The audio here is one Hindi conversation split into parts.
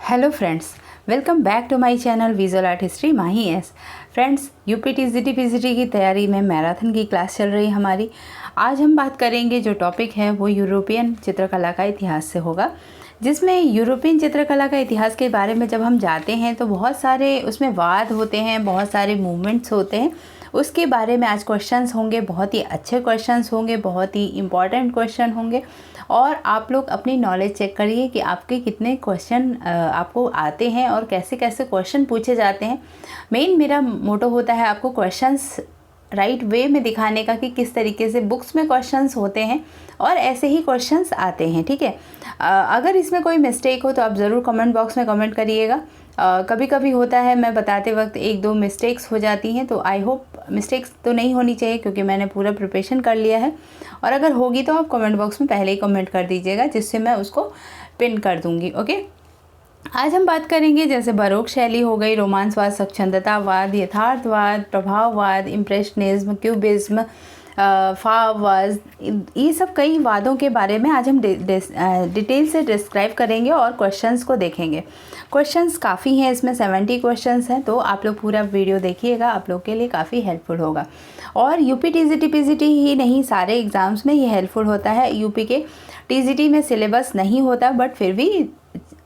Hello friends, welcome back to my channel visual art history Mahi S. Friends, UP TGT PGT की तैयारी में मैराथन की क्लास चल रही है हमारी। आज हम बात करेंगे, जो टॉपिक है वो यूरोपियन चित्रकला का इतिहास से होगा, जिसमें यूरोपियन चित्रकला का इतिहास के बारे में जब हम जाते हैं तो बहुत सारे उसमें वाद होते हैं, बहुत सारे मूवमेंट्स होते हैं। उसके बारे में आज क्वेश्चंस होंगे, बहुत ही अच्छे क्वेश्चंस होंगे, बहुत ही इम्पॉर्टेंट क्वेश्चन होंगे। और आप लोग अपनी नॉलेज चेक करिए कि आपके कितने क्वेश्चन आपको आते हैं और कैसे कैसे क्वेश्चन पूछे जाते हैं। मेरा मोटो होता है आपको क्वेश्चंस राइट वे में दिखाने का, कि किस तरीके से बुक्स में क्वेश्चंस होते हैं और ऐसे ही क्वेश्चंस आते हैं। ठीक है, अगर इसमें कोई मिस्टेक हो तो आप ज़रूर कमेंट बॉक्स में कमेंट करिएगा। कभी कभी होता है, मैं बताते वक्त एक दो मिस्टेक्स हो जाती हैं, तो आई होप मिस्टेक्स तो नहीं होनी चाहिए, क्योंकि मैंने पूरा प्रिपरेशन कर लिया है। और अगर होगी तो आप कमेंट बॉक्स में पहले ही कमेंट कर दीजिएगा, जिससे मैं उसको पिन कर दूँगी। ओके, आज हम बात करेंगे जैसे बरोक शैली हो गई, रोमांसवाद, स्वच्छंदतावाद, यथार्थवाद, प्रभाववाद, इम्प्रेशनिज्म, क्यूबिज्म, फाववाद, ये सब कई वादों के बारे में आज हम डिटेल से डिस्क्राइब करेंगे और क्वेश्चंस को देखेंगे। क्वेश्चंस काफ़ी हैं, इसमें 70 क्वेश्चंस हैं, तो आप लोग पूरा वीडियो देखिएगा, आप लोग के लिए काफ़ी हेल्पफुल होगा। और यूपी टीजीटी पीजीटी ही नहीं, सारे एग्ज़ाम्स में ये हेल्पफुल होता है। यूपी के टीजीटी में सिलेबस नहीं होता, बट फिर भी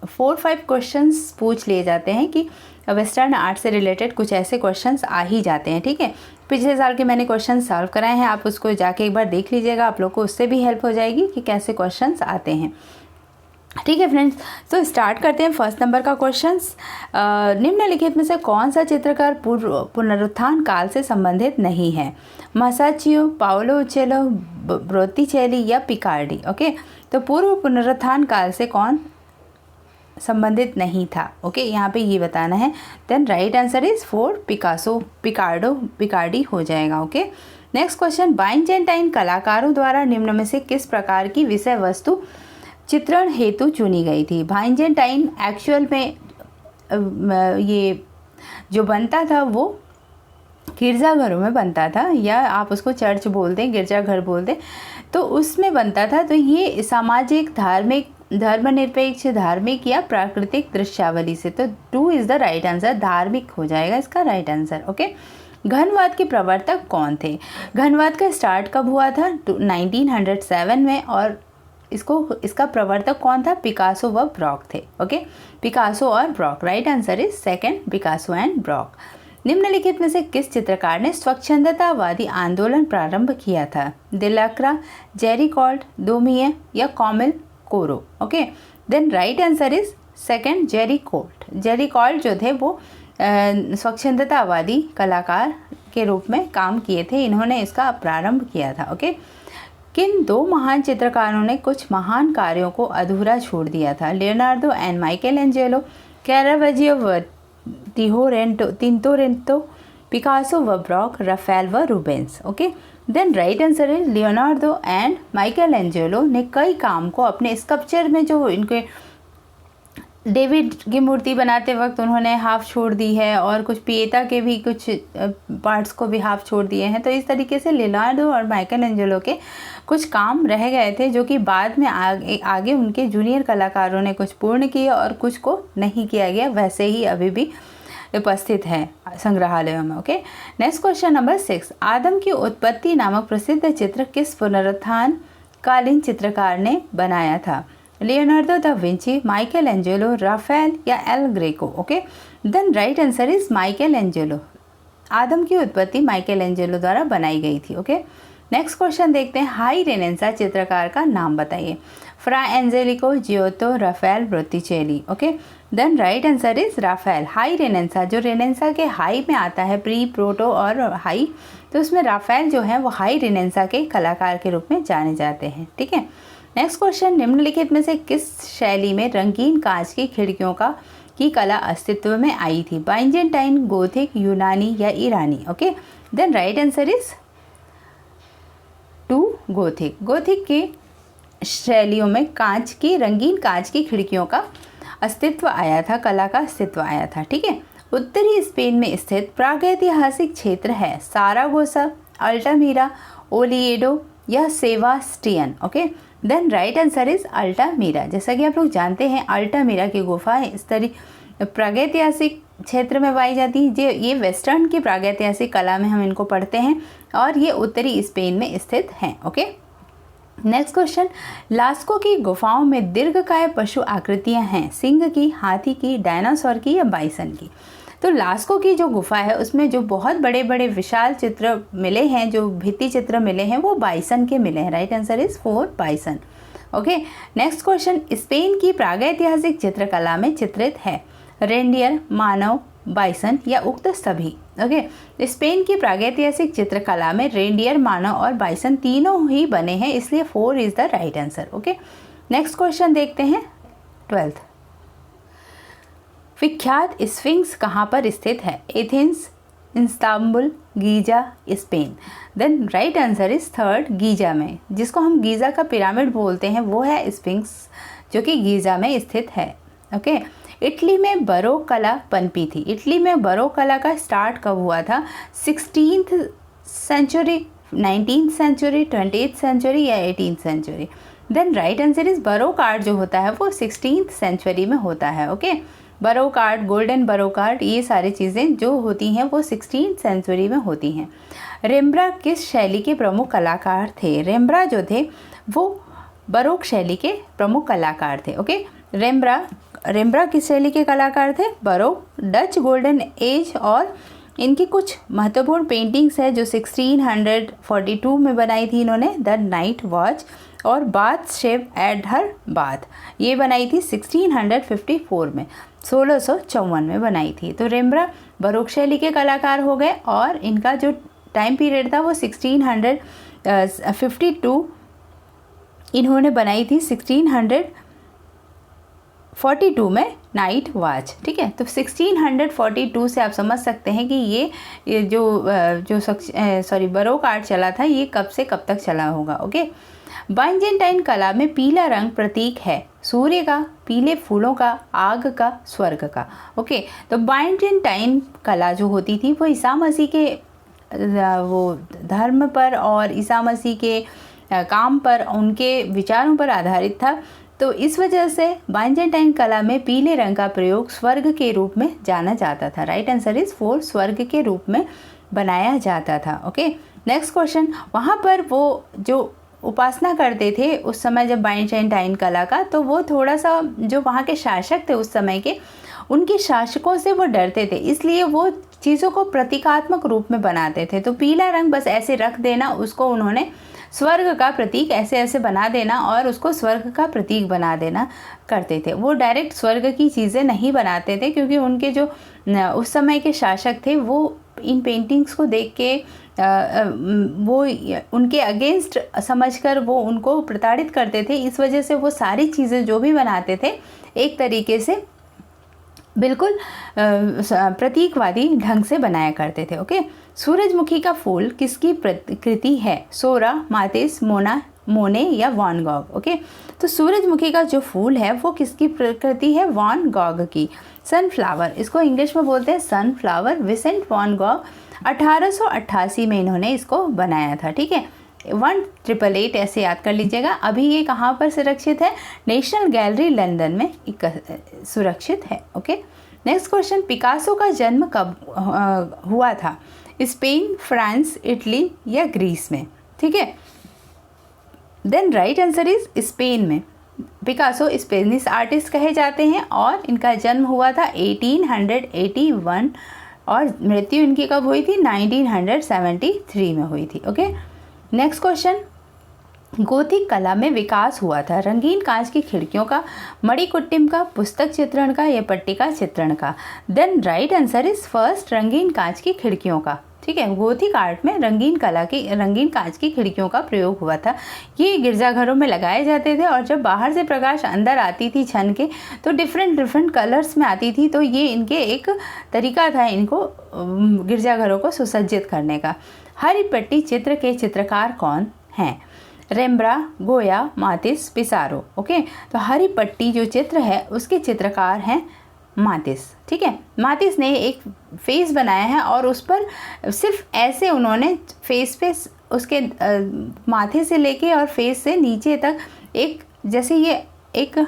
4-5 क्वेश्चंस पूछ लिए जाते हैं कि वेस्टर्न आर्ट से रिलेटेड कुछ ऐसे क्वेश्चंस आ ही जाते हैं। ठीक है, पिछले साल के मैंने क्वेश्चन सॉल्व कराए हैं, आप उसको जाके एक बार देख लीजिएगा, आप लोग को उससे भी हेल्प हो जाएगी कि कैसे क्वेश्चंस आते हैं। ठीक है फ्रेंड्स, तो स्टार्ट करते हैं। फर्स्ट नंबर का क्वेश्चंस, निम्नलिखित में से कौन सा चित्रकार पूर्व पुनरुत्थान काल से संबंधित नहीं है? मासाचियो, पाओलो उचेलो, ब्रोत्तिचेली या पिकार्डी? ओके, तो पूर्व पुनरुत्थान काल से कौन संबंधित नहीं था? ओके, यहाँ पे ये बताना है। Then right answer is 4 Picasso, पिकार्डी हो जाएगा। ओके, नेक्स्ट क्वेश्चन, बाइजेंटाइन कलाकारों द्वारा निम्न में से किस प्रकार की विषय वस्तु चित्रण हेतु चुनी गई थी? बाइजेंटाइन एक्चुअल में ये जो बनता था वो गिरजाघरों में बनता था, या आप उसको चर्च बोल दें, गिरजाघर बोल दें, तो उसमें बनता था। तो ये सामाजिक, धार्मिक, धर्मनिरपेक्ष, धार्मिक या प्राकृतिक दृश्यावली से, तो 2 इज़ द राइट आंसर, धार्मिक हो जाएगा इसका राइट आंसर। ओके, घनवाद के प्रवर्तक कौन थे? घनवाद का स्टार्ट कब हुआ था? 1907 में, और इसका प्रवर्तक कौन था? पिकासो व ब्रॉक थे। ओके, पिकासो और Brock, right answer is second, Picasso and Brock. निम्नलिखित में से किस चित्रकार ने स्वच्छंदतावादी आंदोलन प्रारंभ किया था? दिलाक्रा, जेरिकॉल्ट, दोमिये या Camille Corot? Okay, then right answer is second, Gericault. Gericault जो थे वो स्वच्छंदतावादी कलाकार के रूप में काम किए थे, इन्होंने इसका प्रारंभ किया था। ओके, किन 2 महान चित्रकारों ने कुछ महान कार्यों को अधूरा छोड़ दिया था? Leonardo and Michelangelo, Caravaggio व तिंटोरेंटो, पिकासो व ब्रॉक, राफेल व Rubens? Okay, then right answer है लियोनार्डो एंड माइकल एंजेलो ने कई काम को अपने स्कल्पचर में, जो इनके डेविड की मूर्ति बनाते वक्त उन्होंने हाफ छोड़ दी है, और कुछ पिएटा के भी कुछ पार्ट्स को भी हाफ छोड़ दिए हैं। तो इस तरीके से लियोनार्डो और माइकल एंजेलो के कुछ काम रह गए थे, जो कि बाद में आगे उनके जूनियर कलाकारों ने कुछ पूर्ण किए और कुछ को नहीं किया गया, वैसे ही अभी भी उपस्थित है संग्रहालयों में। ओके, नेक्स्ट क्वेश्चन नंबर 6, आदम की उत्पत्ति नामक प्रसिद्ध चित्र किस पुनरुत्थान कालीन चित्रकार ने बनाया था? Leonardo da Vinci, Michelangelo, Raphael या El Greco? Okay, then right answer is Michelangelo. आदम की उत्पत्ति माइकल एंजेलो द्वारा बनाई गई थी। ओके, नेक्स्ट क्वेश्चन देखते हैं, हाई रेनेसा चित्रकार का नाम बताइए? Fra Angelico, Giotto, Raphael, Botticelli? Okay, then right answer is Raphael. High renaissance, जो रेनेसा के हाई में आता है, प्री, प्रोटो और हाई, तो उसमें राफेल जो है वो हाई रेनेसा के कलाकार के रूप में जाने जाते हैं। ठीक है, नेक्स्ट क्वेश्चन, निम्नलिखित में से किस शैली में रंगीन कांच की खिड़कियों की कला अस्तित्व में आई थी? बाइजेंटाइन, गोथिक, यूनानी या ईरानी? Okay, then right answer is 2, Gothic. Gothic के शैलियों में रंगीन कांच की खिड़कियों का अस्तित्व आया था, कला का अस्तित्व आया था। ठीक है, उत्तरी स्पेन में स्थित प्रागैतिहासिक क्षेत्र है सारागोसा, अल्टामीरा, ओलिएडो या Sebastian? Okay, then right answer is Altamira. जैसा कि आप लोग जानते हैं अल्टामीरा की गुफा इस तरह प्रागैतिहासिक क्षेत्र में पाई जाती है। ये वेस्टर्न की प्रागैतिहासिक कला में हम इनको पढ़ते हैं और ये उत्तरी स्पेन में स्थित हैं। ओके, नेक्स्ट क्वेश्चन, लास्को की गुफाओं में दीर्घकाय पशु आकृतियां हैं, सिंह की, हाथी की, डायनासोर की या बाइसन की। तो लास्को की जो गुफा है उसमें जो बहुत बड़े बड़े विशाल चित्र मिले हैं, जो भित्ति चित्र मिले हैं, वो बाइसन के मिले हैं। Right answer is 4 bison. Okay, next question, Spain की प्रागैतिहासिक चित्रकला में चित्रित है रेंडियर, मानव, बाइसन या उक्त सभी। ओके, स्पेन की प्रागैतिहासिक चित्रकला में रेंडियर, मानव और बाइसन तीनों ही बने हैं, इसलिए 4 is the right answer. Okay, next question देखते हैं 12th। विख्यात स्फिंक्स कहाँ पर स्थित है? Athens, Istanbul, Giza, Spain. Then right answer is 3rd, Giza में। जिसको हम गीजा का पिरामिड बोलते हैं वो है स्फिंक्स, जो कि गीजा में स्थित है। ओके, इटली में बरोक कला पनपी थी। इटली में बरोक कला का स्टार्ट कब हुआ था? 16th century, 19th century, 20th century या 18th century. Then right answer is baroque art जो होता है वो 16th सेंचुरी में होता है। Okay, baroque art, golden baroque art, ये सारी चीज़ें जो होती हैं वो 16th सेंचुरी में होती हैं। रेम्ब्रा किस शैली के प्रमुख कलाकार थे? रेम्ब्रा जो थे वो बरोक शैली के प्रमुख कलाकार थे। ओके, रेम्ब्रा किस शैली के कलाकार थे? बरोक, डच गोल्डन एज, और इनकी कुछ महत्वपूर्ण पेंटिंग्स है जो 1642 में बनाई थी इन्होंने, द नाइट वॉच और bath shape at her bath, ये बनाई थी 1654 में, 1654 में बनाई थी। तो रेम्ब्रा बरोक शैली के कलाकार हो गए और इनका जो टाइम पीरियड था वो 1652 इन्होंने बनाई थी 1642 में नाइट वॉच। ठीक है, तो 1642 से आप समझ सकते हैं कि ये जो बरोक आर्ट चला था ये कब से कब तक चला होगा। ओके, बाइजेंटाइन कला में पीला रंग प्रतीक है सूर्य का, पीले फूलों का, आग का, स्वर्ग का। ओके, तो बाइजेंटाइन कला जो होती थी वो ईसा मसीह के वो धर्म पर और ईसा मसीह के काम पर, उनके विचारों पर आधारित था। तो इस वजह से बाइजेंटाइन कला में पीले रंग का प्रयोग स्वर्ग के रूप में जाना जाता था। राइट आंसर इज 4, स्वर्ग के रूप में बनाया जाता था। ओके, नेक्स्ट क्वेश्चन, वहाँ पर वो जो उपासना करते थे उस समय जब बाइजेंटाइन कला का, तो वो थोड़ा सा जो वहाँ के शासक थे उस समय के, उनके शासकों से वो डरते थे, इसलिए वो चीज़ों को प्रतीकात्मक रूप में बनाते थे। तो पीला रंग बस ऐसे रख देना, उसको उन्होंने स्वर्ग का प्रतीक ऐसे ऐसे बना देना और उसको स्वर्ग का प्रतीक बना देना करते थे। वो डायरेक्ट स्वर्ग की चीज़ें नहीं बनाते थे, क्योंकि उनके जो उस समय के शासक थे वो इन पेंटिंग्स को देख के वो उनके अगेंस्ट समझकर वो उनको प्रताड़ित करते थे। इस वजह से वो सारी चीज़ें जो भी बनाते थे एक तरीके से बिल्कुल प्रतीकवादी ढंग से बनाया करते थे। ओके, सूरजमुखी का फूल किसकी कृति है? सोरा, मातिस, मोने या वैन गॉग। ओके, तो सूरजमुखी का जो फूल है वो किसकी कृति है? वैन गॉग की। सनफ्लावर, इसको इंग्लिश में बोलते हैं सनफ्लावर। विसेंट वैन गॉग 1888 में इन्होंने इसको बनाया था। ठीक है, 1888 ऐसे याद कर लीजिएगा। अभी ये कहाँ पर सुरक्षित है? नेशनल गैलरी लंदन में सुरक्षित है। ओके, नेक्स्ट क्वेश्चन, पिकासो का जन्म कब हुआ था? स्पेन, फ्रांस, इटली या ग्रीस में? ठीक है, then right answer is Spain में। पिकासो स्पेनिश आर्टिस्ट कहे जाते हैं और इनका जन्म हुआ था 1881 और मृत्यु इनकी कब हुई थी? 1973 में हुई थी। ओके, नेक्स्ट क्वेश्चन, गोथिक कला में विकास हुआ था रंगीन कांच की खिड़कियों का, मणिकुट्टिम का, पुस्तक चित्रण का या पट्टिका चित्रण का? Then right answer is first, रंगीन कांच की खिड़कियों का। ठीक है, गोथिक आर्ट में रंगीन कांच की खिड़कियों का प्रयोग हुआ था। ये गिरजाघरों में लगाए जाते थे और जब बाहर से प्रकाश अंदर आती थी छन के, तो डिफरेंट कलर्स में आती थी। तो ये इनके एक तरीका था इनको गिरजाघरों को सुसज्जित करने का। हरी पट्टी चित्र के चित्रकार कौन हैं? रेम्ब्रा, गोया, मातिस, पिसारो। ओके, तो हरी पट्टी जो चित्र है उसके चित्रकार हैं मातिस। ठीक है, मातिस ने एक फेस बनाया है और उस पर सिर्फ ऐसे उन्होंने फेस पे उसके माथे से लेके और फेस से नीचे तक एक जैसे ये एक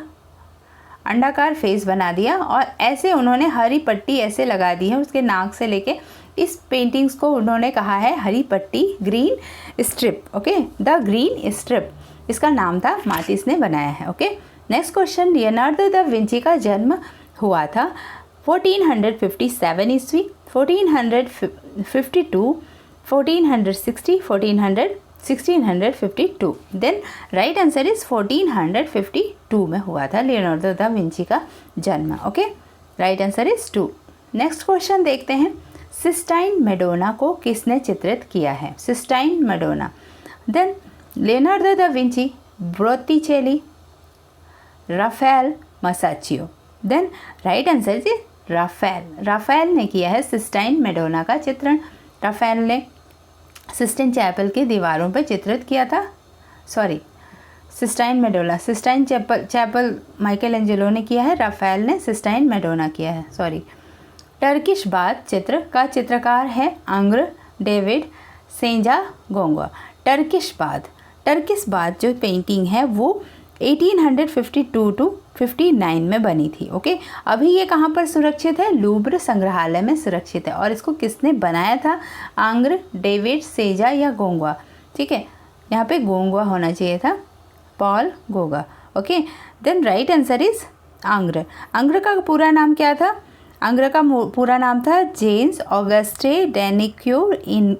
अंडाकार फेस बना दिया और ऐसे उन्होंने हरी पट्टी ऐसे लगा दी है उसके नाक से लेके। इस पेंटिंग्स को उन्होंने कहा है हरी पट्टी, green strip. Okay, the green strip इसका नाम था, मातिस ने बनाया है। Okay, next question, Leonardo da Vinci का जन्म हुआ था 1457 ईस्वी, 1452, 1460, 1652। देन राइट आंसर इज 1452 में हुआ था लियोनार्डो दा विंची का जन्म। Okay, right answer is 2। Next question देखते हैं, सिस्टाइन मैडोना को किसने चित्रित किया है? Sistine Madonna. Then Leonardo da Vinci, Botticelli, Raphael, Masaccio. Then right answer is Raphael. Raphael ने किया है सिस्टाइन मैडोना का चित्रण। राफेल ने सिस्टाइन चैपल की दीवारों पर चित्रित किया था। Sistine Madonna, Sistine Chapel Michelangelo ने किया है, राफेल ने सिस्टाइन मैडोना किया है। टर्किश बाथ चित्र का चित्रकार है आंग्र डेविड सेंजागोंगा। टर्किश बाथ जो पेंटिंग है वो 1852 टू 59 में बनी थी। ओके, अभी ये कहाँ पर सुरक्षित है? लूव्र संग्रहालय में सुरक्षित है। और इसको किसने बनाया था? आंग्र डेविड सेजा या गोंगा। ठीक है, यहाँ पे गोंगा होना चाहिए था, Paul Gauguin. Okay, then right answer is Ingres. Ingres का पूरा नाम क्या था? आंग्र का पूरा नाम था जेम्स ऑगस्टे डेनिक्यू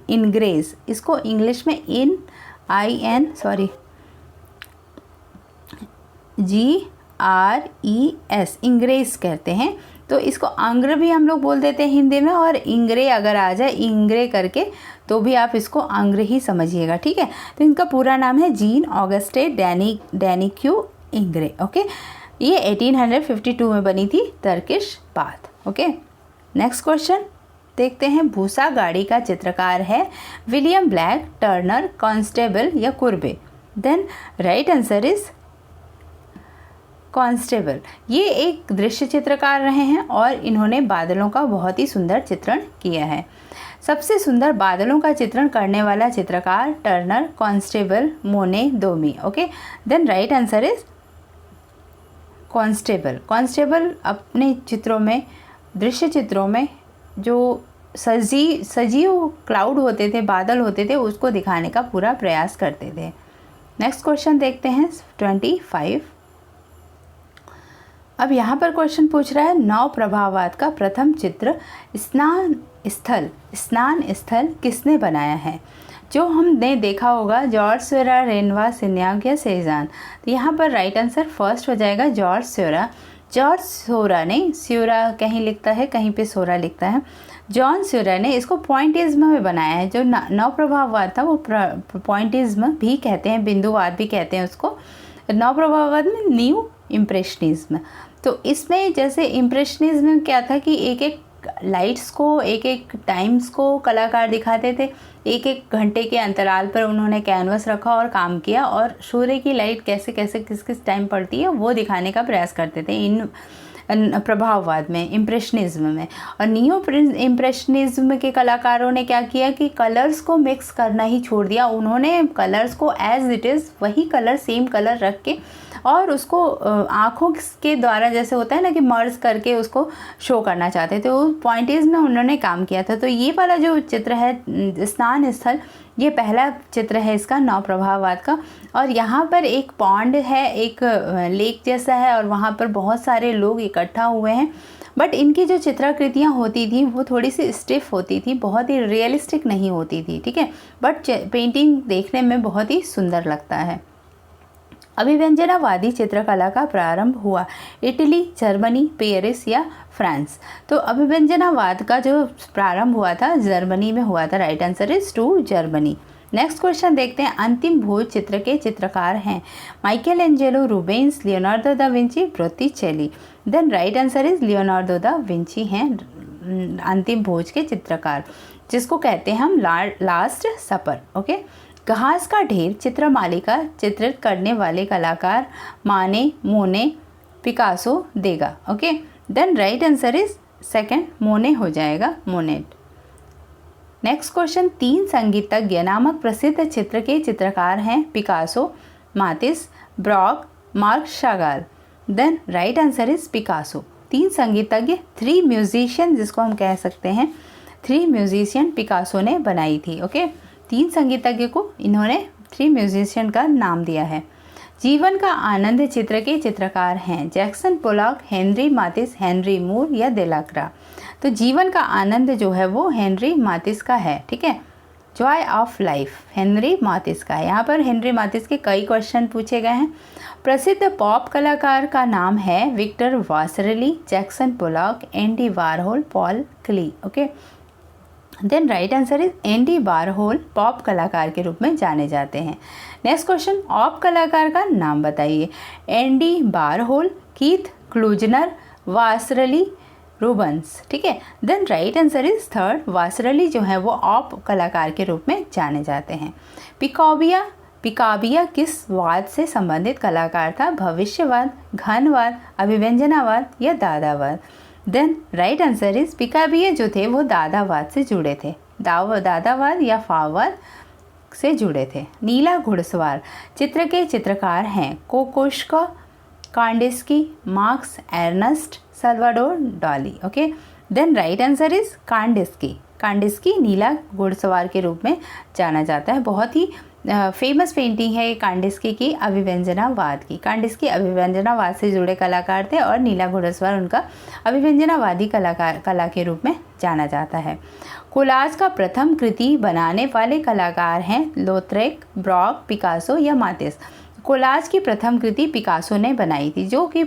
इनग्रेस। इसको इंग्लिश में GRES इंग्रेस कहते हैं। तो इसको आंग्र भी हम लोग बोल देते हैं हिंदी में, और इंग्रे अगर आ जाए इंग्रे करके तो भी आप इसको आंग्र ही समझिएगा। ठीक है, तो इनका पूरा नाम है जीन ऑगस्टे डेनिक्यू इंग्रे। ओके, ये 1852 में बनी थी Turkish bath. Okay, next question देखते हैं, भूसा गाड़ी का चित्रकार है विलियम ब्लैक, टर्नर, कॉन्स्टेबल या Courbet. Then right answer is Constable. ये एक दृश्य चित्रकार रहे हैं और इन्होंने बादलों का बहुत ही सुंदर चित्रण किया है। सबसे सुंदर बादलों का चित्रण करने वाला चित्रकार Turner, Constable, Monet, Daumier. Okay, then right answer is Constable अपने चित्रों में, दृश्य चित्रों में जो सजीव क्लाउड होते थे, बादल होते थे, उसको दिखाने का पूरा प्रयास करते थे। नेक्स्ट क्वेश्चन देखते हैं 25। अब यहाँ पर क्वेश्चन पूछ रहा है, नव प्रभाववाद का प्रथम चित्र स्नान स्थल किसने बनाया है? जो हमने देखा होगा जॉर्ज स्यूरा, रेनवा, सिन्याग या सेजान। तो यहाँ पर राइट आंसर फर्स्ट हो जाएगा जॉर्ज स्यूरा। जॉर्ज सोरा ने, स्यूरा कहीं लिखता है कहीं पे सोरा लिखता है, जॉन स्यूरा ने इसको पॉइंटिज्म में बनाया है। जो नव प्रभाववाद था वो पॉइंटिज्म भी कहते हैं, बिंदुवाद भी कहते हैं उसको। नव प्रभाववाद में न्यू इम्प्रेशनिज्म। तो इसमें जैसे इम्प्रेशनिज्म क्या था कि एक एक लाइट्स को, एक एक टाइम्स को कलाकार दिखाते थे, एक एक घंटे के अंतराल पर उन्होंने कैनवस रखा और काम किया, और सूर्य की लाइट कैसे कैसे किस किस टाइम पड़ती है वो दिखाने का प्रयास करते थे इन प्रभाववाद में, इम्प्रेशनिज्म में। और नियो इम्प्रेशनिज्म के कलाकारों ने क्या किया कि कलर्स को मिक्स करना ही छोड़ दिया। उन्होंने कलर्स को एज इट इज़ वही कलर, सेम कलर रख के, और उसको आँखों के द्वारा जैसे होता है ना कि मर्ज करके उसको शो करना चाहते थे, वो पॉइंटिज में उन्होंने काम किया था। तो ये वाला जो चित्र है स्नान स्थल, ये पहला चित्र है इसका नव प्रभाववाद का। और यहाँ पर एक पॉन्ड है, एक लेक जैसा है, और वहाँ पर बहुत सारे लोग इकट्ठा हुए हैं। बट इनकी जो चित्राकृतियाँ होती थी वो थोड़ी सी स्टिफ होती थी, बहुत ही रियलिस्टिक नहीं होती थी। ठीक है, बट पेंटिंग देखने में बहुत ही सुंदर लगता है। अभिव्यंजनावादी चित्रकला का प्रारंभ हुआ इटली, जर्मनी, पेरिस या फ्रांस। तो अभिव्यंजनावाद का जो प्रारंभ हुआ था जर्मनी में हुआ था। Right answer is 2 Germany. Next question देखते हैं, अंतिम भोज चित्र के चित्रकार हैं Michelangelo, Rubens, Leonardo da Vinci, Botticelli. Then right answer is Leonardo da Vinci हैं अंतिम भोज के चित्रकार, जिसको कहते हैं हम लास्ट सपर। ओके, घास का ढेर चित्रमालिका चित्रित करने वाले कलाकार माने, Monet, Picasso, Degas. Okay, then right answer is second Monet हो जाएगा, मोनेट। नेक्स्ट क्वेश्चन, 3 संगीतज्ञ नामक प्रसिद्ध चित्र के चित्रकार हैं Picasso, Matisse, Braque, Marc Chagall. Then right answer is Picasso. 3 संगीतज्ञ, 3 म्यूजिशियन जिसको हम कह सकते हैं, 3 म्यूजिशियन पिकासो ने बनाई थी। ओके, 3 संगीतज्ञ को इन्होंने 3 म्यूजिशियन का नाम दिया है। जीवन का आनंद चित्र के चित्रकार हैं जैक्सन पोलॉक, हेनरी मातिस, हेनरी मूर या देलाक्रा। तो जीवन का आनंद जो है वो हेनरी मातिस का है। ठीक है, जॉय ऑफ लाइफ हेनरी मातिस का है। यहाँ पर हेनरी मातिस के कई क्वेश्चन पूछे गए हैं। प्रसिद्ध पॉप कलाकार का नाम है Victor Vasarely, Jackson Pollock, Andy Warhol, Paul Klee. Okay, then right answer is Andy Warhol pop कलाकार के रूप में जाने जाते हैं। नेक्स्ट क्वेश्चन, पॉप कलाकार का नाम बताइए। Andy Warhol, Keith Klusener, Vasarely, Rubens. ठीक है, then right answer is third, Vasarely जो है वो पॉप कलाकार के रूप में जाने जाते हैं। पिकाबिया किस वाद से संबंधित कलाकार था? भविष्यवाद, घनवाद, अभिव्यंजनावाद या दादावाद। देन राइट आंसर इज पिकाबिया जो थे वो दादावाद से जुड़े थे, दादावाद या फाववाद से जुड़े थे। नीला घुड़सवार चित्र के चित्रकार हैं Kokoschka, Kandinsky, Max Ernst, Salvador Dali. Okay, then right answer is Kandinsky नीला घुड़सवार के रूप में जाना जाता है। बहुत ही फेमस पेंटिंग है कांडिस्की की अभिव्यंजनावाद की। कांडिस्की अभिव्यंजनावाद से जुड़े कलाकार थे और नीला घुड़सवार उनका अभिव्यंजनावादी कला के रूप में जाना जाता है। कोलाज का प्रथम कृति बनाने वाले कलाकार हैं लोथरेक, ब्रॉक, पिकासो या मातिस। कोलाज की प्रथम कृति पिकासो ने बनाई थी जो कि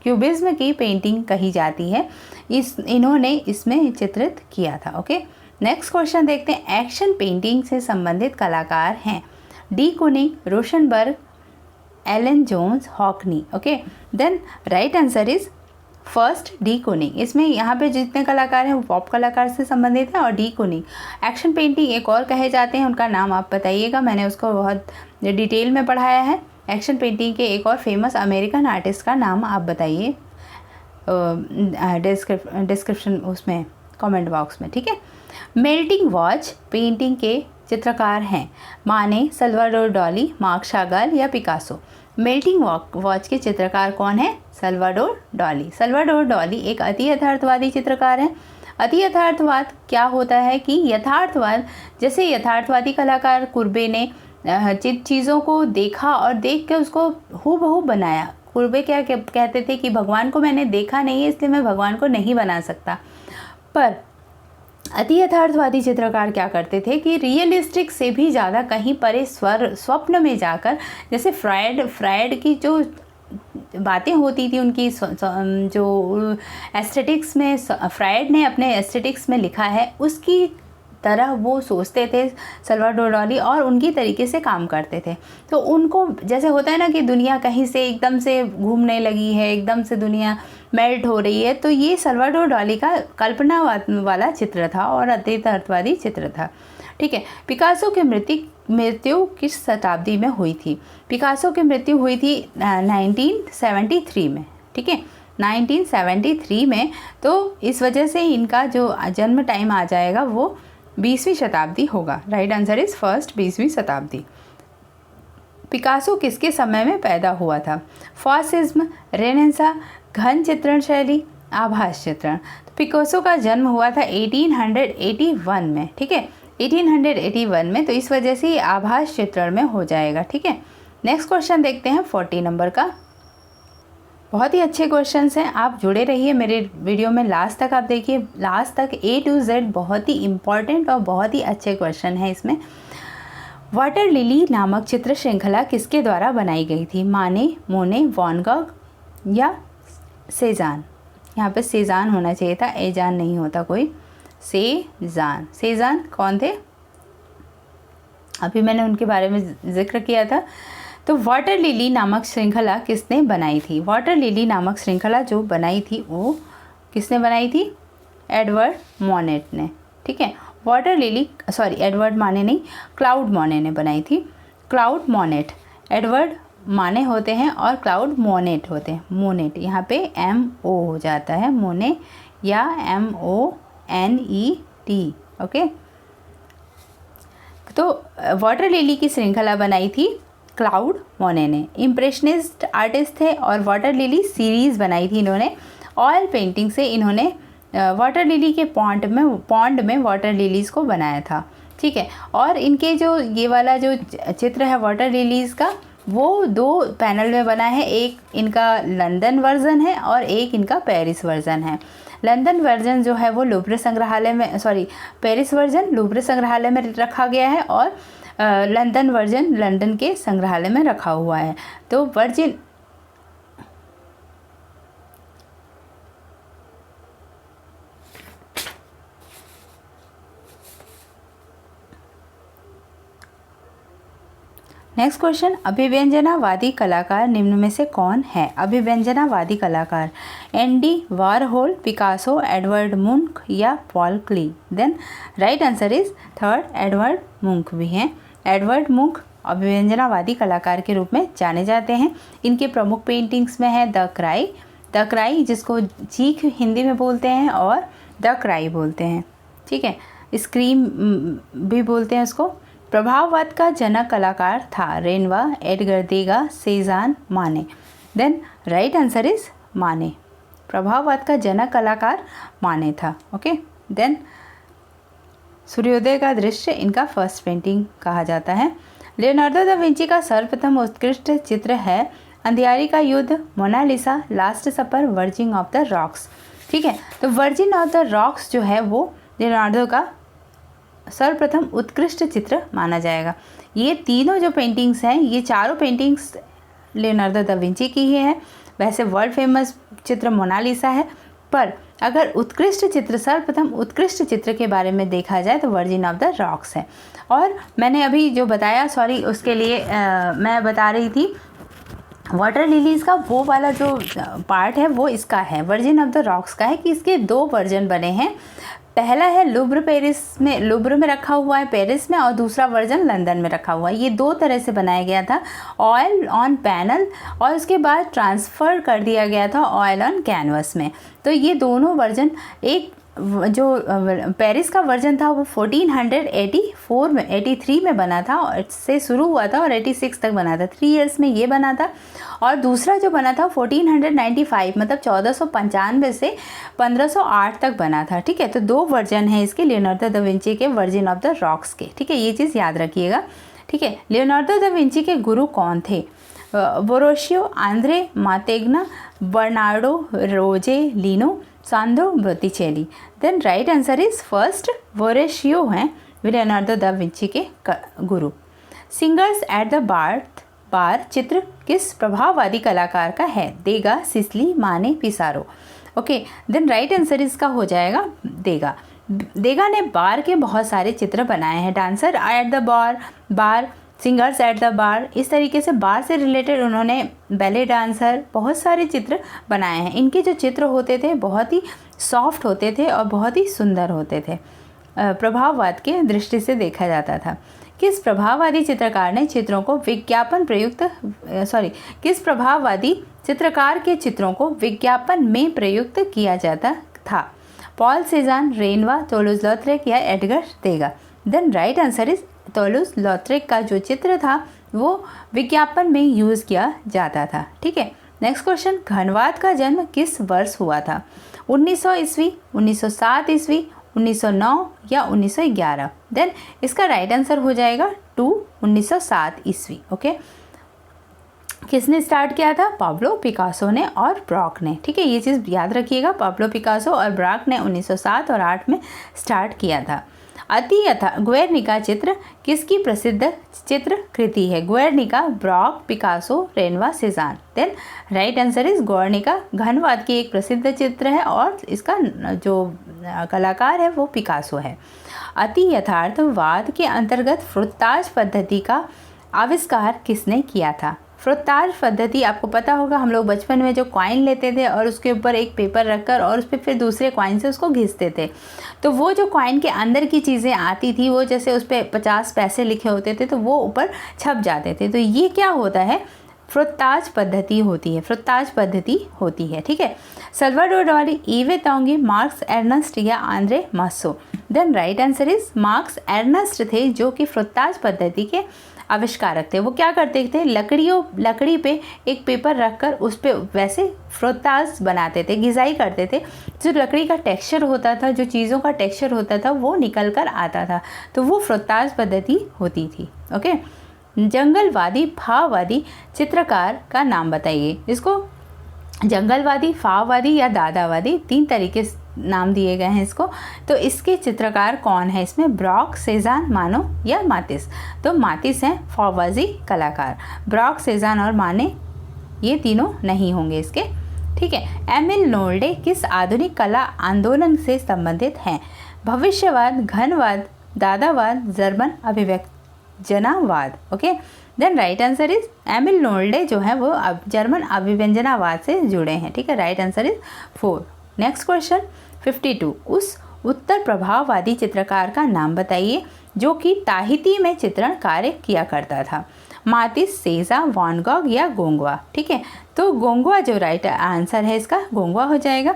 क्यूबिज्म की पेंटिंग कही जाती है। इन्होंने इसमें चित्रित किया था। ओके, नेक्स्ट क्वेश्चन देखते हैं। एक्शन पेंटिंग से संबंधित कलाकार हैं de Kooning, Rauschenberg, Allen Jones, Hockney. Okay, then right answer is first de Kooning. इसमें यहाँ पे जितने कलाकार हैं वो पॉप कलाकार से संबंधित हैं और डी कुनिंग एक्शन पेंटिंग एक और कहे जाते हैं, उनका नाम आप बताइएगा, मैंने उसको बहुत डिटेल में पढ़ाया है। एक्शन पेंटिंग के एक और फेमस अमेरिकन आर्टिस्ट का नाम आप बताइए डिस्क्रिप्शन उसमें कमेंट बॉक्स में। ठीक है, मेल्टिंग वॉच पेंटिंग के चित्रकार हैं माने, सल्वाडोर डाली, मार्क शागाल या पिकासो। मेल्टिंग वॉच के चित्रकार कौन है? सल्वाडोर डाली। सल्वाडोर डाली एक अति यथार्थवादी चित्रकार हैं। अति यथार्थवाद क्या होता है कि यथार्थवाद, जैसे यथार्थवादी कलाकार कुर्बे ने चीज़ों को देखा और देख के उसको हूबहू बनाया। कुर्बे क्या कहते थे कि भगवान को मैंने देखा नहीं है इसलिए मैं भगवान को नहीं बना सकता। पर अति यथार्थवादी चित्रकार क्या करते थे कि रियलिस्टिक से भी ज़्यादा कहीं परे स्वप्न में जाकर, जैसे फ्रायड की जो बातें होती थी उनकी जो एस्थेटिक्स में फ्रायड ने अपने एस्थेटिक्स में लिखा है उसकी तरह वो सोचते थे सल्वाडोर डाली और उनकी तरीके से काम करते थे। तो उनको जैसे होता है ना कि दुनिया कहीं से एकदम से घूमने लगी है, एकदम से दुनिया मेल्ट हो रही है, तो ये सल्वाडोर डाली का कल्पना वाला चित्र था और अति यथार्थवादी चित्र था। ठीक है, पिकासो की मृत्यु किस शताब्दी में हुई थी? पिकासो की मृत्यु हुई थी 1973 में। ठीक है, 1973 में। तो इस वजह से इनका जो जन्म टाइम आ जाएगा वो 20वीं शताब्दी होगा। राइट आंसर इज फर्स्ट 20वीं शताब्दी। पिकासो किसके समय में पैदा हुआ था? फासिज्म, रेनेसां, घन चित्रण शैली, आभास चित्रण। तो पिकासो का जन्म हुआ था 1881 में। ठीक है, 1881 में, तो इस वजह से ये आभास चित्रण में हो जाएगा। ठीक है, नेक्स्ट क्वेश्चन देखते हैं 40 नंबर का। बहुत ही अच्छे क्वेश्चंस हैं, आप जुड़े रहिए मेरे वीडियो में लास्ट तक। आप देखिए लास्ट तक A to Z बहुत ही इम्पॉर्टेंट और बहुत ही अच्छे क्वेश्चन हैं इसमें। वाटर लिली नामक चित्र श्रृंखला किसके द्वारा बनाई गई थी? माने, मोने, वैन गॉग या सेजान। यहाँ पे सेजान होना चाहिए था, एजान नहीं होता कोई। सेजान कौन थे? अभी मैंने उनके बारे में जिक्र किया था। तो वाटर लिली नामक श्रृंखला किसने बनाई थी? वाटर लिली नामक श्रृंखला जो बनाई थी वो किसने बनाई थी? एडवर्ड मोनेट ने। ठीक है, वाटर लिली एडवर्ड माने नहीं, क्लाउड मोने ने बनाई थी। क्लाउड मोनेट, एडवर्ड माने होते हैं और क्लाउड मोनेट होते हैं। मोनेट यहाँ पे MO हो जाता है, मोने या MONET। ओके, तो वाटर लिली की श्रृंखला बनाई थी क्लाउड मोने ने। इम्प्रेशनिस्ट आर्टिस्ट थे और वाटर लिली सीरीज़ बनाई थी इन्होंने। ऑयल पेंटिंग से इन्होंने वाटर लिली के पॉन्ड में वाटर लिलीज़ को बनाया था, ठीक है। और इनके जो ये वाला जो चित्र है वाटर लिलीज़ का, वो 2 पैनल में बना है। एक इनका लंदन वर्ज़न है और एक इनका पेरिस वर्ज़न है। लंदन वर्ज़न जो है वो लूव्रे संग्रहालय में, पेरिस वर्ज़न लूव्रे संग्रहालय में रखा गया है और लंदन वर्ज़न लंदन के संग्रहालय में रखा हुआ है। तो नेक्स्ट क्वेश्चन, अभिव्यंजनावादी कलाकार निम्न में से कौन है? अभिव्यंजनावादी कलाकार Andy Warhol, Picasso, Edvard Munch या Paul Klee? Then right answer is third, Edvard Munch भी हैं। एडवर्ड मुंक अभिव्यंजनावादी कलाकार के रूप में जाने जाते हैं। इनके प्रमुख पेंटिंग्स में है द क्राई जिसको चीख हिंदी में बोलते हैं और द क्राई बोलते हैं, ठीक है। स्क्रीम भी बोलते हैं उसको। प्रभाववाद का जनक कलाकार था रेनवा, एडगर देगा, सेजान, माने। देन राइट आंसर इज माने। प्रभाववाद का जनक कलाकार माने था, ओके। देन सूर्योदय का दृश्य इनका फर्स्ट पेंटिंग कहा जाता है। लियोनार्डो दा विंची का सर्वप्रथम उत्कृष्ट चित्र है अंधियारी का युद्ध, Mona Lisa, last supper, virgin of the rocks, ठीक है। तो वर्जिन ऑफ द रॉक्स जो है वो लियोनार्डो का सर्वप्रथम उत्कृष्ट चित्र माना जाएगा। ये तीनों जो पेंटिंग्स हैं, ये चारों पेंटिंग्स लियोनार्डो दा विंची की ही है। वैसे वर्ल्ड फेमस चित्र मोनालिसा है, पर अगर उत्कृष्ट चित्र, सर्वप्रथम उत्कृष्ट चित्र के बारे में देखा जाए तो वर्जिन ऑफ द रॉक्स है। और मैंने अभी जो बताया, उसके लिए मैं बता रही थी वाटर लिलीज़ का वो वाला जो पार्ट है वो इसका है, वर्जिन ऑफ द रॉक्स का है, कि इसके 2 वर्जन बने हैं। पहला है लूव्र में रखा हुआ है पेरिस में, और दूसरा वर्जन लंदन में रखा हुआ है। ये 2 तरह से बनाया गया था, ऑयल ऑन पैनल और उसके बाद ट्रांसफ़र कर दिया गया था ऑयल ऑन कैनवस में। तो ये दोनों वर्जन, एक जो पेरिस का वर्जन था वो 1483 में बना था और से शुरू हुआ था और 86 तक बना था, 3 इयर्स में ये बना था। और दूसरा जो बना था 1495 मतलब 1495 से 1508 तक बना था, ठीक है। तो 2 वर्जन है इसके लियोनार्डो दा विंची के वर्जिन ऑफ द रॉक्स के, ठीक है। ये चीज़ याद रखिएगा, ठीक है। लियोनार्डो दा विंची के गुरु कौन थे? बोरोशियो, Andre मातेग्ना, Bernardo रोजेलिनो, सांद्रो बोत्तिचेली। Then right answer is first, बोरोशियो हैं लियोनार्डो दा विंची के गुरु। सिंगर्स एट द बार चित्र किस प्रभाववादी कलाकार का है? देगा, सिसली, माने, पिसारो, ओके। देन राइट आंसर इसका हो जाएगा देगा। देगा ने बार के बहुत सारे चित्र बनाए हैं, dancer at the bar, singers at the bar, इस तरीके से बार से रिलेटेड उन्होंने बैले डांसर बहुत सारे चित्र बनाए हैं। इनके जो चित्र होते थे बहुत ही सॉफ्ट होते थे और बहुत ही सुंदर होते थे, प्रभाववाद के दृष्टि से देखा जाता था। किस प्रभाववादी चित्रकार ने चित्रों को किस प्रभाववादी चित्रकार के चित्रों को विज्ञापन में प्रयुक्त किया जाता था? पॉल सेजान, रेनवा, टोलूज़ लॉथरेक या एडगर देगा? देन राइट आंसर इज टोलूज़ लॉथरेक का जो चित्र था वो विज्ञापन में यूज़ किया जाता था, ठीक है। नेक्स्ट क्वेश्चन, घनवाद का जन्म किस वर्ष हुआ था? 1900 ईस्वी, 1907 ईस्वी, 1909 या 1911? देन इसका राइट आंसर हो जाएगा 1907 ईस्वी, ओके। किसने स्टार्ट किया था? पाब्लो पिकासो ने और ब्रॉक ने, ठीक है। ये चीज़ याद रखिएगा, पाब्लो पिकासो और ब्रॉक ने 1907 और 8 में स्टार्ट किया था। गुएर्निका चित्र किसकी प्रसिद्ध चित्र कृति है? Guernica, Braque, Picasso, Renoir, Cezanne. Then right answer is Guernica घनवाद की एक प्रसिद्ध चित्र है और इसका जो कलाकार है वो पिकासो है। अति यथार्थवाद के अंतर्गत फ्रुत्ताज पद्धति का आविष्कार किसने किया था? फ्रुत्ताज पद्धति आपको पता होगा, हम लोग बचपन में जो कॉइन लेते थे और उसके ऊपर एक पेपर रखकर और उस पर फिर दूसरे कॉइन से उसको घिसते थे, तो वो जो कॉइन के अंदर की चीज़ें आती थी वो जैसे उस पर 50 पैसे लिखे होते थे तो वो ऊपर छप जाते थे। तो ये क्या होता है? फ्रुत्ताज पद्धति होती है, फ्रुत्ताज पद्धति होती है, ठीक है। सल्वाडोर डाली, ईवे तोंगी, मार्क्स एर्नस्ट या Andre Masson? Then right answer is Max Ernst थे जो कि फ्रुत्ताज पद्धति के आविष्कारक थे। वो क्या करते थे, लकड़ी पे एक पेपर रखकर उस पे वैसे फ्रोताज बनाते थे, घिसाई करते थे। जो लकड़ी का टेक्सचर होता था, जो चीज़ों का टेक्सचर होता था वो निकल कर आता था, तो वो फ्रोताज पद्धति होती थी। ओके। जंगलवादी भाववादी चित्रकार का नाम बताइए। इसको जंगलवादी, फाववादी या दादावादी, 3 तरीके नाम दिए गए हैं इसको। तो इसके चित्रकार कौन है इसमें, ब्रॉक, सेजान, मानो या मातिस। तो मातिस हैं फाववादी कलाकार। ब्रॉक, सेजान और माने ये तीनों नहीं होंगे इसके। ठीक है। एमिल नोल्डे किस आधुनिक कला आंदोलन से संबंधित हैं, भविष्यवाद, घनवाद, दादावाद, जर्मन अभिव्यंजनावाद। Okay, then right answer is Emil Nolde जो है वो जर्मन अभिव्यंजनावाद से जुड़े हैं। ठीक है, right answer is 4। Next question 52, उस उत्तर प्रभाववादी चित्रकार का नाम बताइए जो कि ताहिती में चित्रण कार्य किया करता था। मातिस, सेजा, वैन गॉग या गोंगवा। ठीक है, तो गोंगवा जो राइट आंसर है इसका, गोंगवा हो जाएगा।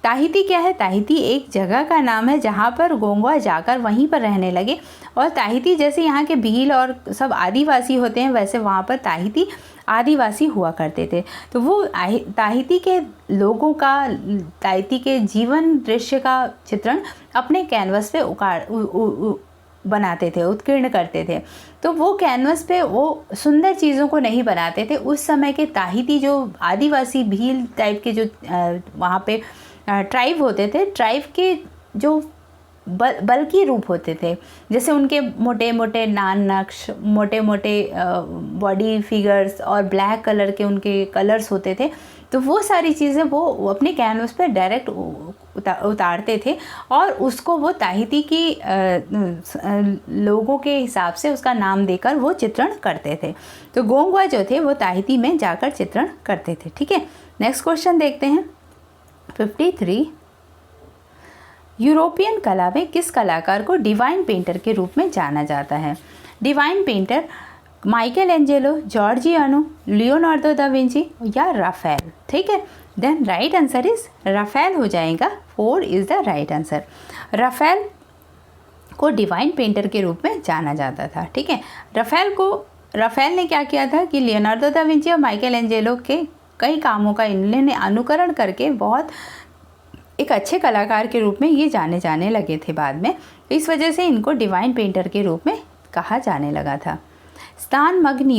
ताहिती क्या है, ताहिती एक जगह का नाम है जहाँ पर गोंगवा जाकर वहीं पर रहने लगे। और ताहिती जैसे यहाँ के भील और सब आदिवासी होते हैं, वैसे वहाँ पर ताहिती आदिवासी हुआ करते थे। तो वो ताहिती के लोगों का, ताहिती के जीवन दृश्य का चित्रण अपने कैनवस पे बनाते थे, उत्कीर्ण करते थे। तो वो कैनवस पे वो सुंदर चीज़ों को नहीं बनाते थे। उस समय के ताहिती जो आदिवासी भील टाइप के जो वहाँ पे ट्राइब होते थे, ट्राइब के जो बल्कि रूप होते थे, जैसे उनके मोटे मोटे नान नक्श, मोटे मोटे बॉडी फिगर्स और ब्लैक कलर के उनके कलर्स होते थे। तो वो सारी चीज़ें वो अपने कैनवस पर डायरेक्ट उतारते थे और उसको वो ताहिती की लोगों के हिसाब से उसका नाम देकर वो चित्रण करते थे। तो गोंगवा जो थे वो ताहिती में जाकर चित्रण करते थे। ठीक है, नेक्स्ट क्वेश्चन देखते हैं 53, यूरोपियन कला में किस कलाकार को डिवाइन पेंटर के रूप में जाना जाता है। Divine painter Michelangelo, Giorgione, Leonardo da Vinci या राफेल। ठीक है, then right answer is Raphael हो जाएगा। 4 is the right answer. Raphael को डिवाइन पेंटर के रूप में जाना जाता था। ठीक है, राफेल ने क्या किया था कि लियोनार्डो दा विंची और माइकल एंजेलो के कई कामों का इन्होंने अनुकरण करके बहुत एक अच्छे कलाकार के रूप में ये जाने लगे थे बाद में। इस वजह से इनको डिवाइन पेंटर के रूप में कहा जाने लगा था। स्नानमग्न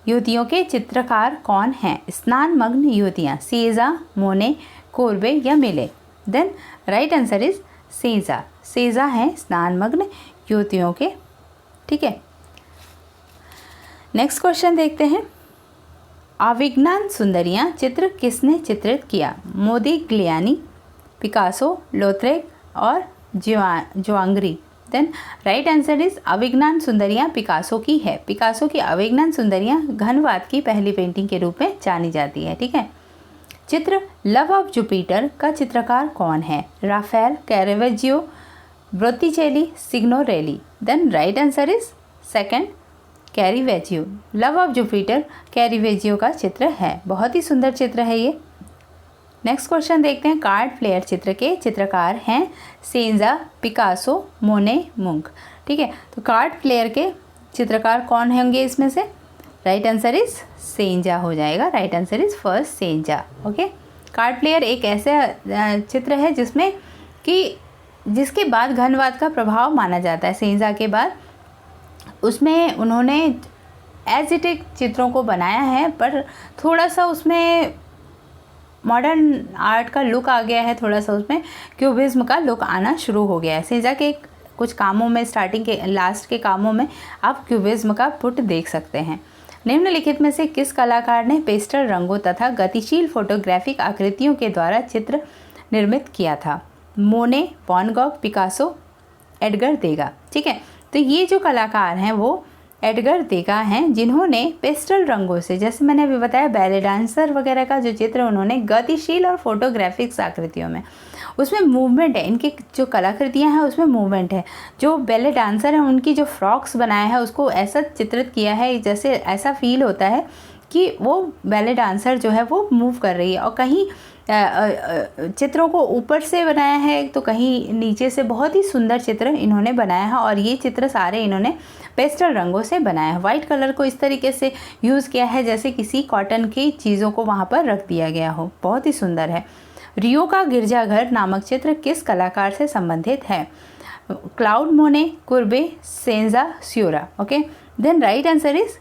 युवतियों के चित्रकार कौन हैं। स्नानमग्न युवतियाँ, सेजा, मोने, कोर्बे या Millet. Then right answer is Cezanne. Cezanne हैं स्नानमग्न युवतियों के। ठीक है, नेक्स्ट क्वेश्चन देखते हैं। अविज्ञान सुंदरियाँ चित्र किसने चित्रित किया। मोदिग्लियानी, पिकासो, लोथरेक और जोआंग्री। देन राइट आंसर इज अविज्ञान सुंदरियाँ पिकासो की है। पिकासो की अविज्ञान सुंदरियाँ घनवाद की पहली पेंटिंग के रूप में जानी जाती है। ठीक है, चित्र लव ऑफ जुपिटर का चित्रकार कौन है। Raphael, Caravaggio, Botticelli, Signorelli. Then right answer is second, Caravaggio. Love of Jupiter Caravaggio का चित्र है, बहुत ही सुंदर चित्र है ये। नेक्स्ट क्वेश्चन देखते हैं। कार्ड प्लेयर चित्र के चित्रकार हैं सेंजा, पिकासो, मोने, मुंक। ठीक है, तो कार्ड प्लेयर के चित्रकार कौन होंगे इसमें से। राइट आंसर इज सेंजा हो जाएगा। Right answer is first Cezanne. Okay, card player एक ऐसा चित्र है जिसके बाद घनवाद का प्रभाव माना जाता है। सेंजा के बाद उसमें उन्होंने एजिटिक चित्रों को बनाया है, पर थोड़ा सा उसमें मॉडर्न आर्ट का लुक आ गया है, थोड़ा सा उसमें क्यूबिज्म का लुक आना शुरू हो गया है। सेजा के कुछ कामों में, स्टार्टिंग के लास्ट के कामों में आप क्यूबिज्म का पुट देख सकते हैं। निम्नलिखित में से किस कलाकार ने पेस्टल रंगों तथा गतिशील फोटोग्राफिक आकृतियों के द्वारा चित्र निर्मित किया था। मोने, वैन गॉग, पिकासो, एडगर देगा। ठीक है, तो ये जो कलाकार हैं वो एडगर देगा हैं, जिन्होंने पेस्टल रंगों से, जैसे मैंने अभी बताया बैले डांसर वगैरह का जो चित्र उन्होंने गतिशील और फोटोग्राफिक्स आकृतियों में, उसमें मूवमेंट है। इनकी जो कलाकृतियां हैं उसमें मूवमेंट है। जो बैले डांसर हैं उनकी जो फ्रॉक्स बनाया है उसको ऐसा चित्रित किया है जैसे ऐसा फील होता है कि वो बैले डांसर जो है वो मूव कर रही है। और कहीं चित्रों को ऊपर से बनाया है तो कहीं नीचे से, बहुत ही सुंदर चित्र इन्होंने बनाया है। और ये चित्र सारे इन्होंने पेस्टल रंगों से बनाया है। वाइट कलर को इस तरीके से यूज़ किया है जैसे किसी कॉटन की चीज़ों को वहाँ पर रख दिया गया हो, बहुत ही सुंदर है। रियो का गिरजाघर नामक चित्र किस कलाकार से संबंधित है? Claude Monet, Courbet, Cezanne, Seurat. Okay, then right answer is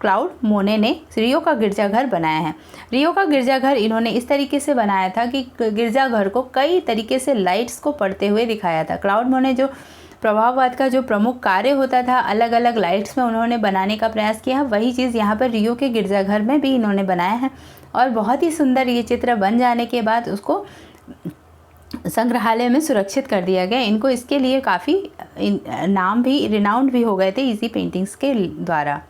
Claude Monet ने रियो का गिरजाघर बनाया है। रियो का गिरजाघर इन्होंने इस तरीके से बनाया था कि गिरजाघर को कई तरीके से लाइट्स को पड़ते हुए दिखाया था। क्लाउड मोने जो प्रभाववाद का जो प्रमुख कार्य होता था, अलग अलग लाइट्स में उन्होंने बनाने का प्रयास किया, वही चीज़ यहाँ पर रियो के गिरजाघर में भी इन्होंने बनाया है। और बहुत ही सुंदर ये चित्र बन जाने के बाद उसको संग्रहालय में सुरक्षित कर दिया गया। इनको इसके लिए काफ़ी नाम भी, रिनाउंड भी हो गए थे इसी पेंटिंग्स के द्वारा।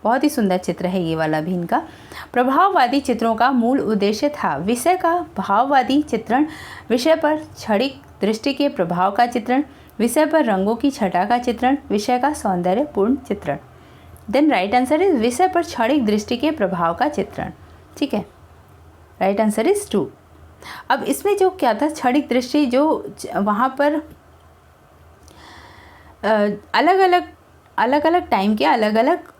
बहुत ही सुंदर चित्र है ये वाला भी इनका। प्रभाववादी चित्रों का मूल उद्देश्य था। विषय का भाववादी चित्रण, विषय पर क्षणिक दृष्टि के प्रभाव का चित्रण, विषय पर रंगों की छटा का चित्रण, विषय का सौंदर्यपूर्ण चित्रण। देन राइट आंसर इज विषय पर क्षणिक दृष्टि के प्रभाव का चित्रण। ठीक है, राइट आंसर इज 2। अब इसमें जो क्या था, क्षणिक दृष्टि, जो वहाँ पर अलग अलग टाइम के अलग अलग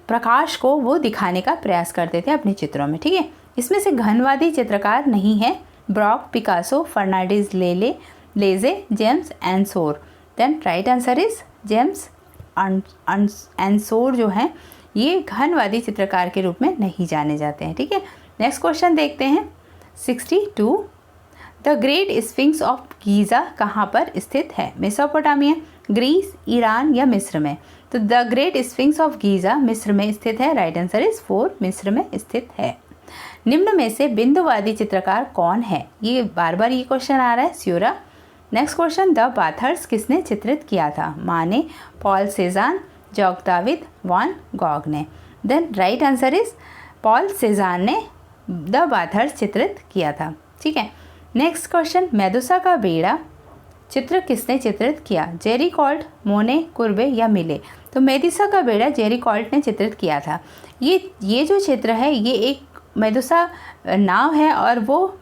प्रकाश को वो दिखाने का प्रयास करते थे अपने चित्रों में। ठीक है, इसमें से घनवादी चित्रकार नहीं है। Brock, Picasso, Fernandez, Leger, James Ensor. Then right answer is James Ensor जो हैं ये घनवादी चित्रकार के रूप में नहीं जाने जाते हैं। ठीक है, नेक्स्ट क्वेश्चन देखते हैं 62। The great sphinx of Giza कहाँ पर स्थित है? मेसोपोटामिया, ग्रीस, ईरान या मिस्र में? तो the great sphinx of Giza मिस्र में स्थित है। राइट आंसर इज 4, मिस्र में स्थित है। निम्न में से बिंदुवादी चित्रकार कौन है? ये बार बार ये क्वेश्चन आ रहा है, Seurat. Next question, the bathers किसने चित्रित किया था? Manet, Paul Cezanne, Jacques David, Van Gogh ने? Then right answer is Paul Cezanne ने द बाथर्स चित्रित किया था। ठीक है, नेक्स्ट क्वेश्चन, मेदुसा का बेड़ा चित्र किसने चित्रित किया? जेरी कॉल्ट, मोने, कुर्बे या मिले? तो मेदुसा का बेड़ा जेरी कॉल्ट ने चित्रित किया था। ये जो चित्र है ये एक मेदुसा नाव है और वो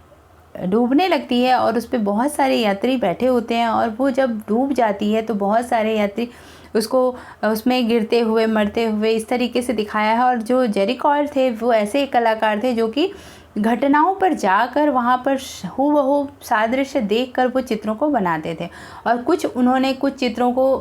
डूबने लगती है और उस पर बहुत सारे यात्री बैठे होते हैं और वो जब डूब जाती है तो बहुत सारे यात्री उसको उसमें गिरते हुए, मरते हुए इस तरीके से दिखाया है। और जो जेरी कॉल्ट थे वो ऐसे एक कलाकार थे जो कि घटनाओं पर जाकर वहाँ पर हूबहू सादृश्य देखकर वो चित्रों को बनाते थे। और उन्होंने कुछ चित्रों को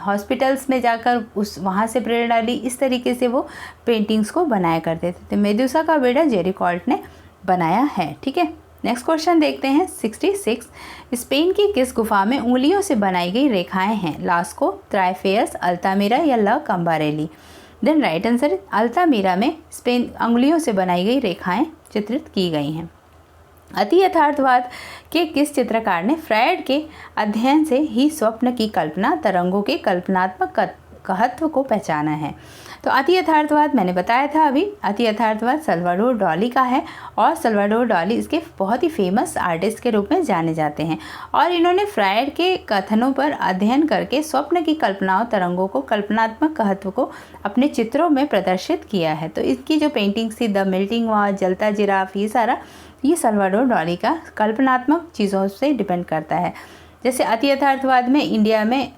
हॉस्पिटल्स में जाकर वहाँ से प्रेरणा ली, इस तरीके से वो पेंटिंग्स को बनाया करते थे। तो मेदुसा का बेड़ा जेरी कॉल्ट ने बनाया है। ठीक है, नेक्स्ट क्वेश्चन देखते हैं 66। स्पेन की किस गुफा में उंगलियों से बनाई गई रेखाएं हैं? लास्को, त्राइफेयस, अल्तामिरा या ला कंबारेली? देन राइट आंसर, अल्तामिरा में स्पेन उंगलियों से बनाई गई रेखाएं चित्रित की गई हैं। अति यथार्थवाद के किस चित्रकार ने फ्रायड के अध्ययन से ही स्वप्न की कल्पना, तरंगों के कल्पनात्मक महत्व को पहचाना है? तो अति यथार्थवाद मैंने बताया था अभी, अति यथार्थवाद सल्वाडोर डाली का है और सल्वाडोर डाली इसके बहुत ही फेमस आर्टिस्ट के रूप में जाने जाते हैं। और इन्होंने फ्रायड के कथनों पर अध्ययन करके स्वप्न की कल्पनाओं, तरंगों को, कल्पनात्मक महत्व को अपने चित्रों में प्रदर्शित किया है। तो इसकी जो पेंटिंग्स थी, द मेल्टिंग वॉल, जलता जिराफ, ये सारा ये सल्वाडोर डाली का कल्पनात्मक चीज़ों से डिपेंड करता है। जैसे अति यथार्थवाद में इंडिया में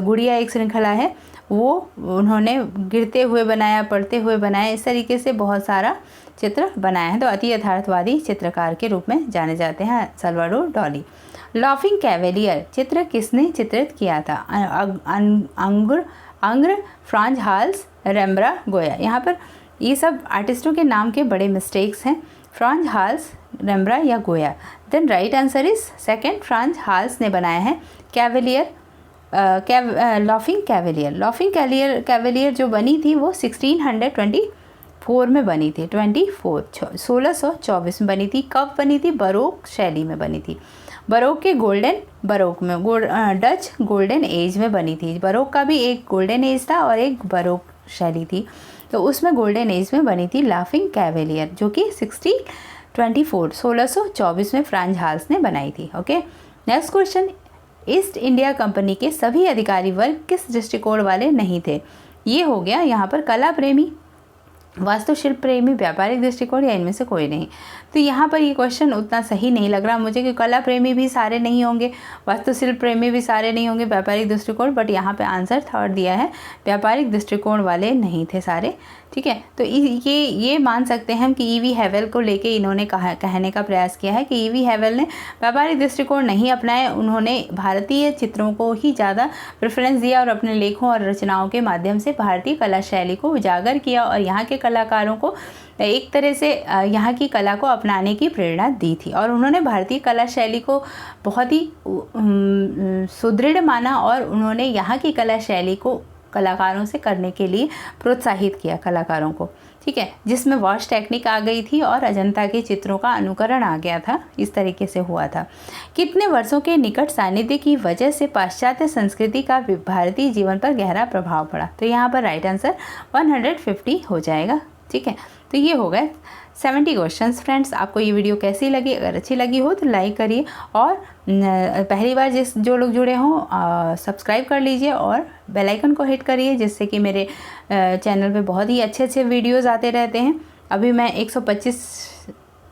गुड़िया एक श्रृंखला है, वो उन्होंने गिरते हुए बनाया, पढ़ते हुए बनाया, इस तरीके से बहुत सारा चित्र बनाया है। तो अति यथार्थवादी चित्रकार के रूप में जाने जाते हैं सल्वाडोर डाली। लाफिंग कैवेलियर चित्र किसने चित्रित किया था? अंग्र, फ्रांज हाल्स, रेम्ब्रा, गोया? यहाँ पर ये सब आर्टिस्टों के नाम के बड़े मिस्टेक्स हैं, फ्रांज हाल्स, रेम्ब्रा या Goya. Then right answer is second, Frans Hals ने बनाया है cavalier, laughing cavalier. Laughing cavalier जो बनी थी वो 1624 में बनी थी, 1624 में बनी थी। कब बनी थी? बरोक शैली में बनी थी। बरोक के डच गोल्डन एज में बनी थी। बरोक का भी एक गोल्डन एज था और एक बरोक शैली थी, तो उसमें गोल्डन एज में बनी थी लाफिंग कैवेलियर, जो कि 1624 में फ्रांज हाल्स ने बनाई थी। Okay, next question, east India company के सभी अधिकारी वर्ग किस दृष्टिकोण वाले नहीं थे? ये हो गया यहाँ पर कला प्रेमी, वास्तुशिल्प प्रेमी, व्यापारिक दृष्टिकोण या इनमें से कोई नहीं। तो यहाँ पर ये क्वेश्चन उतना सही नहीं लग रहा मुझे कि कला प्रेमी भी सारे नहीं होंगे, वास्तुशिल्प प्रेमी भी सारे नहीं होंगे, व्यापारिक दृष्टिकोण, बट यहाँ पे आंसर थर्ड दिया है, व्यापारिक दृष्टिकोण वाले नहीं थे सारे। ठीक है, तो ये मान सकते हैं हम कि ईवी हैवेल को लेके इन्होंने कहने का प्रयास किया है कि ईवी हैवेल ने व्यापारिक दृष्टिकोण नहीं अपनाए, उन्होंने भारतीय चित्रों को ही ज़्यादा प्रेफरेंस दिया और अपने लेखों और रचनाओं के माध्यम से भारतीय कला शैली को उजागर किया और यहाँ के कलाकारों को एक तरह से यहाँ की कला को अपनाने की प्रेरणा दी थी। और उन्होंने भारतीय कला शैली को बहुत ही सुदृढ़ माना और उन्होंने यहाँ की कला शैली को कलाकारों से करने के लिए प्रोत्साहित किया कलाकारों को। ठीक है, जिसमें वॉश टेक्निक आ गई थी और अजंता के चित्रों का अनुकरण आ गया था, इस तरीके से हुआ था। कितने वर्षों के निकट सानिध्य की वजह से पाश्चात्य संस्कृति का भारतीय जीवन पर गहरा प्रभाव पड़ा? तो यहाँ पर राइट आंसर 150 हो जाएगा। ठीक है, तो ये हो गए 70 क्वेश्चंस। फ्रेंड्स, आपको ये वीडियो कैसी लगी? अगर अच्छी लगी हो तो लाइक करिए और पहली बार जो लोग जुड़े हों सब्सक्राइब कर लीजिए और बेल आइकन को हिट करिए, जिससे कि मेरे चैनल पे बहुत ही अच्छे अच्छे वीडियोस आते रहते हैं। अभी मैं 125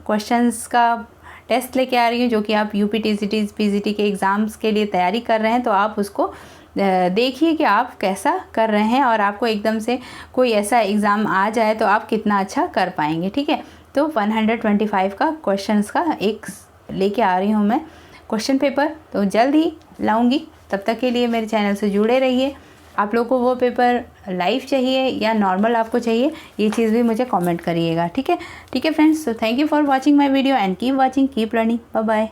क्वेश्चंस का टेस्ट लेके आ रही हूँ, जो कि आप यूपी टीजीटी पीजीटी के एग्ज़ाम्स के लिए तैयारी कर रहे हैं, तो आप उसको देखिए कि आप कैसा कर रहे हैं और आपको एकदम से कोई ऐसा एग्ज़ाम आ जाए तो आप कितना अच्छा कर पाएंगे। ठीक है, तो 125 का क्वेश्चंस का एक लेके आ रही हूँ मैं क्वेश्चन पेपर, तो जल्द ही लाऊंगी। तब तक के लिए मेरे चैनल से जुड़े रहिए। आप लोगों को वो पेपर लाइव चाहिए या नॉर्मल आपको चाहिए, ये चीज़ भी मुझे कमेंट करिएगा। ठीक है फ्रेंड्स, तो thank you for watching my video and keep watching, keep learning, bye bye.